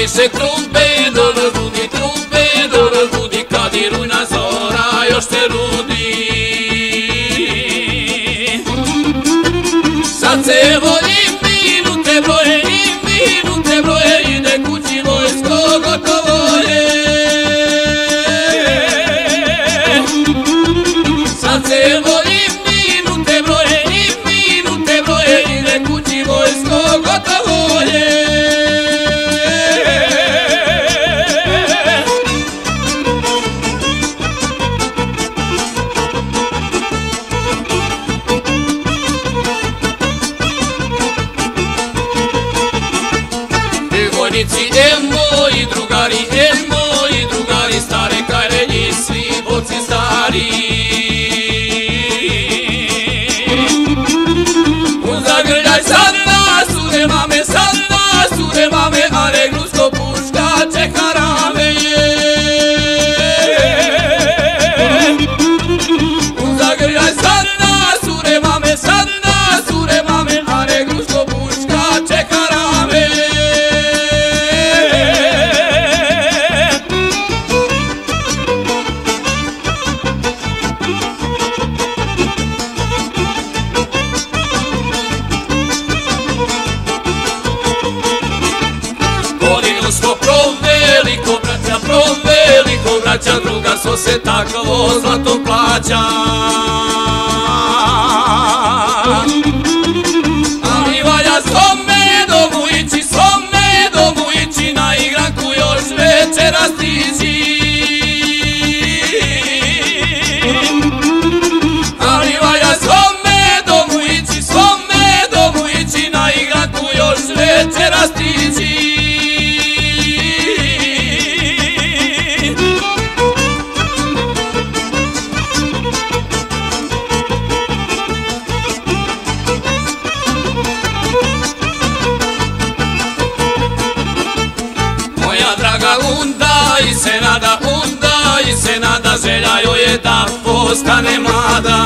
više trumpe, do razbudi trumpe, do razbudi kad i rujna zora još te rudi. Sad se volim, minute broje i minute broje, ide kući vojsko, gotovo je. Sad se volim, minute broje i minute broje, ide kući vojsko, gotovo je. Vojnici, moji drugari, moji drugari, stare kajrenji, svi borci stari. Zagrljaj sad nas, sure mame, sad nas, sure mame, a reglusko puška čeka rame je. Zagrljaj sad nas, sure mame, sad nas, sure mame, a reglusko puška čeka rame je. Godinu smo proveli ko braća, druga so se takvo zlatom plaća. Ali valja svome domu ići, na igranku još večera stići. Ali valja svome domu ići, na igranku još večera stići. Draga unda i se nada, želja joj je da postane mlada.